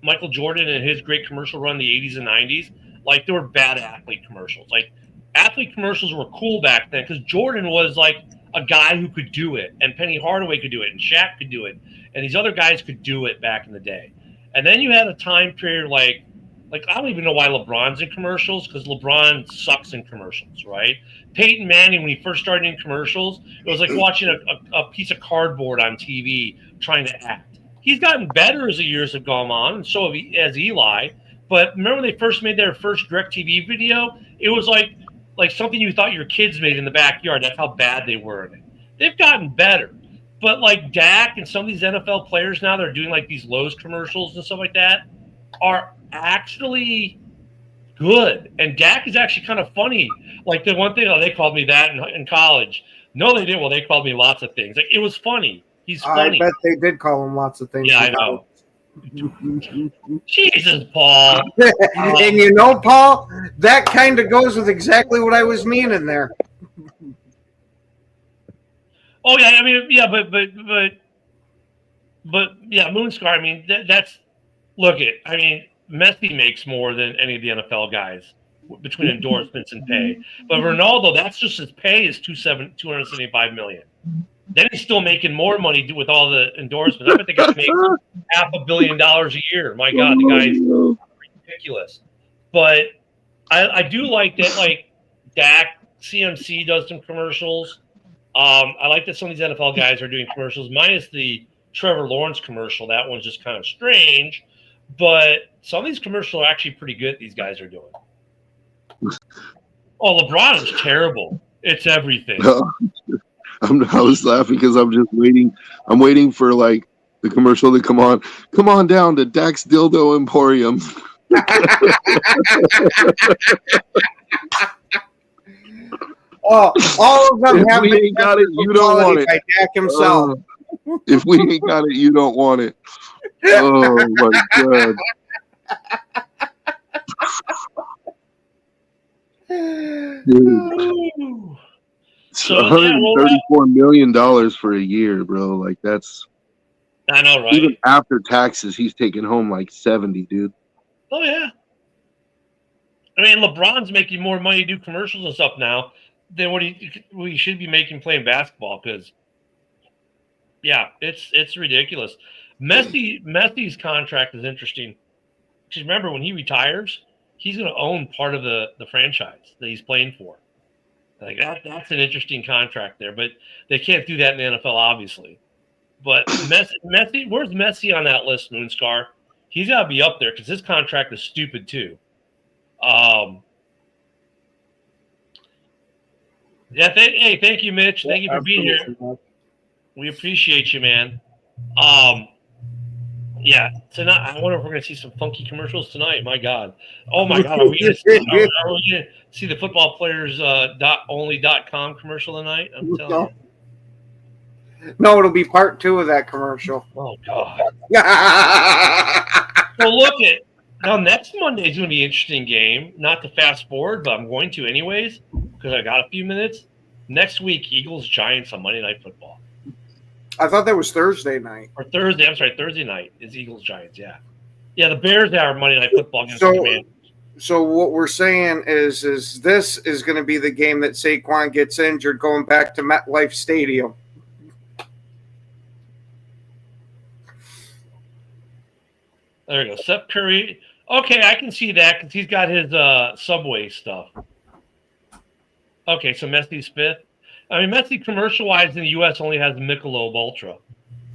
Michael Jordan and his great commercial run in the 80s and 90s, like there were bad athlete commercials. Like athlete commercials were cool back then because Jordan was like a guy who could do it, and Penny Hardaway could do it, and Shaq could do it, and these other guys could do it back in the day. And then you had a time period like I don't even know why LeBron's in commercials because LeBron sucks in commercials, right? Peyton Manning, when he first started in commercials, it was like watching a piece of cardboard on TV trying to act. He's gotten better as the years have gone on, and so has Eli. But remember when they first made their first DirecTV video? It was like something you thought your kids made in the backyard. That's how bad they were in it. They've gotten better. But like Dak and some of these NFL players now, they're doing like these Lowe's commercials and stuff like that, are actually good. And Dak is actually kind of funny. Like the one thing, they called me that in college. No, they didn't. Well, they called me lots of things. Like it was funny. He's funny. I bet they did call him lots of things. Yeah, I know. Jesus, Paul. And you know, Paul, that kind of goes with exactly what I was meaning there. Oh yeah, I mean, yeah, but yeah, Moonscar. I mean, that's look it. I mean, Messi makes more than any of the NFL guys between endorsements and pay. But Ronaldo, that's just his pay is $275 million. Then he's still making more money with all the endorsements. I bet the guy makes $500 million a year. My God, the guy's ridiculous. But I do like that. Like Dak, CMC does some commercials. I like that some of these NFL guys are doing commercials, minus the Trevor Lawrence commercial. That one's just kind of strange. But some of these commercials are actually pretty good these guys are doing. Oh, LeBron is terrible. It's everything. I was laughing because I'm just waiting. I'm waiting for like the commercial to come on. Come on down to Dak's Dildo Emporium. Oh, all of them If have we been ain't got it, you don't want it. by Dak himself. If we ain't got it, you don't want it. Oh my God. Dude. So, $134 million for a year, bro. Like that's I know, right? even after taxes, he's taking home like 70, dude. Oh yeah. I mean, LeBron's making more money to do commercials and stuff now than what he should be making playing basketball. Because, yeah, it's ridiculous. Messi's contract is interesting. Because remember, when he retires, he's going to own part of the franchise that he's playing for. Like that's an interesting contract there, but they can't do that in the NFL, obviously. But Messi, where's Messi on that list, Moonscar? He's got to be up there because his contract is stupid too. Yeah. Thank you, Mitch. Thank you for being here. We appreciate you, man. Yeah, tonight. I wonder if we're going to see some funky commercials tonight. My God. Oh my God. Are we going to see the football players only.com commercial tonight? I'm telling you. No, it'll be part 2 of that commercial. Oh God. Well, look at now. Next Monday is going to be an interesting game. Not to fast forward, but I'm going to anyways because I got a few minutes. Next week, Eagles Giants on Monday Night Football. I thought that was Thursday night. Or Thursday. I'm sorry, Thursday night is Eagles Giants. Yeah, yeah. The Bears are Monday Night Football against the Commanders. So what we're saying is this is going to be the game that Saquon gets injured going back to MetLife Stadium. There we go. Seth Curry. Okay, I can see that because he's got his Subway stuff. Okay, so Messi's fifth. I mean, Messi commercial-wise in the U.S. only has Michelob Ultra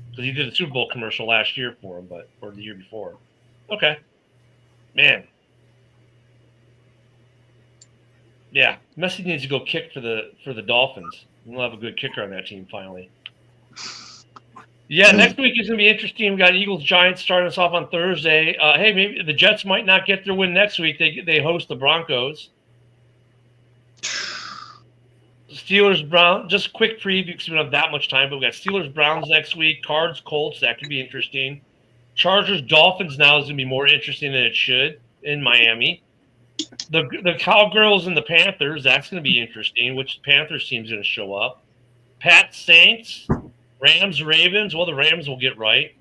because he did a Super Bowl commercial last year for him, or the year before. Okay, man. Yeah, Messi needs to go kick for the Dolphins. We'll have a good kicker on that team finally. Yeah, next week is going to be interesting. We got Eagles Giants starting us off on Thursday. Hey, maybe the Jets might not get their win next week. They host the Broncos. Steelers Browns. Just a quick preview because we don't have that much time. But we got Steelers Browns next week. Cards Colts. That could be interesting. Chargers Dolphins now is going to be more interesting than it should in Miami. The Cowgirls and the Panthers. That's going to be interesting. Which Panthers team's going to show up? Pats Saints. Rams, Ravens. Well, the Rams will get right.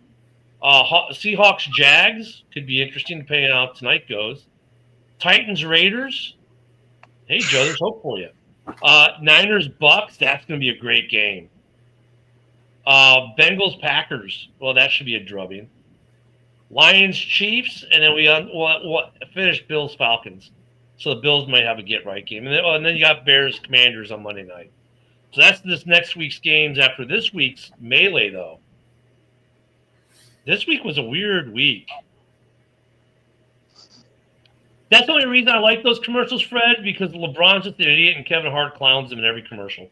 Seahawks, Jags could be interesting depending on how tonight goes. Titans, Raiders. Hey, Joe, there's hope for you. Niners, Bucks. That's going to be a great game. Bengals, Packers. Well, that should be a drubbing. Lions, Chiefs, and then we'll finish Bills, Falcons. So the Bills might have a get right game, and then you got Bears, Commanders on Monday night. So that's this next week's games after this week's melee, though. This week was a weird week. That's the only reason I like those commercials, Fred, because LeBron's just an idiot and Kevin Hart clowns him in every commercial.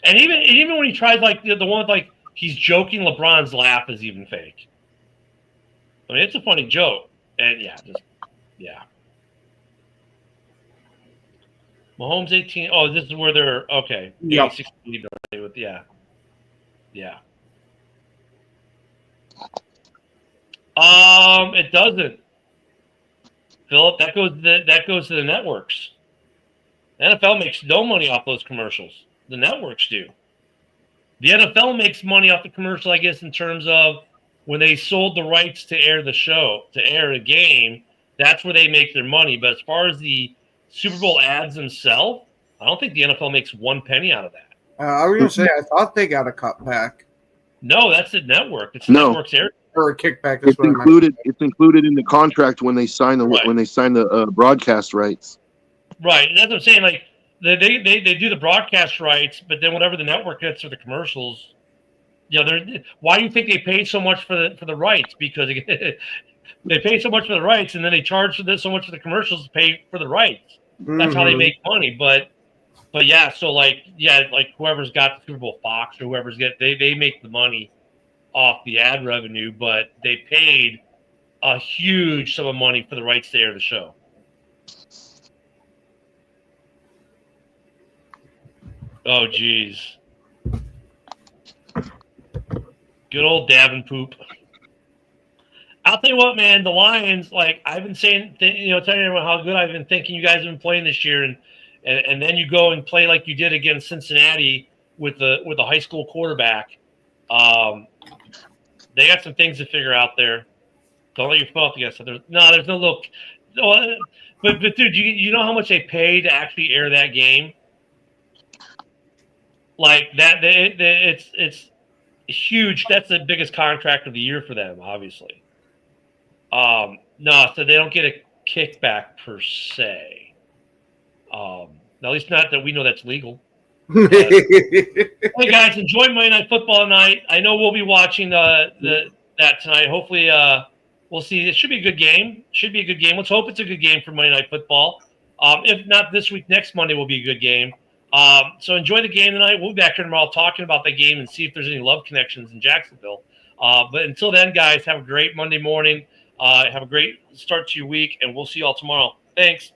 And even when he tries, like, the one with, like, he's joking, LeBron's laugh is even fake. I mean, it's a funny joke. And, yeah. Mahomes 18. Oh, this is where they're okay. Yep. 16 with yeah. It doesn't. Philip, that goes to the networks. The NFL makes no money off those commercials. The networks do. The NFL makes money off the commercial, I guess, in terms of when they sold the rights to air the show, to air a game. That's where they make their money. But as far as the Super Bowl ads themselves, I don't think the NFL makes one penny out of that. I was going to say, I thought they got a cut back. No, that's the network. It's the network's air. Or a kickback. It's included. It's included in the contract when they sign the broadcast rights. Right, and that's what I'm saying. Like they do the broadcast rights, but then whatever the network gets for the commercials, why do you think they paid so much for the rights? Because they pay so much for the rights, and then they charge for this so much for the commercials to pay for the rights. That's how they make money. But yeah, so like whoever's got the Super Bowl Fox or whoever's they make the money off the ad revenue, but they paid a huge sum of money for the rights to air the show. Oh, geez. Good old Davenpoop. I'll tell you what, man, the Lions, like I've been saying, telling everyone how good I've been thinking you guys have been playing this year, and then you go and play like you did against Cincinnati with the high school quarterback. They got some things to figure out there. Don't let your foot off the gas. There's no look. But dude, you know how much they pay to actually air that game? Like that, it's huge. That's the biggest contract of the year for them, obviously. So they don't get a kickback per se. At least not that we know that's legal. Hey guys, enjoy Monday Night Football tonight. I know we'll be watching that tonight. Hopefully, we'll see. It should be a good game. Let's hope it's a good game for Monday Night Football. If not this week, next Monday will be a good game. So enjoy the game tonight. We'll be back here tomorrow talking about the game and see if there's any love connections in Jacksonville. But until then, guys, have a great Monday morning. Have a great start to your week, and we'll see you all tomorrow. Thanks.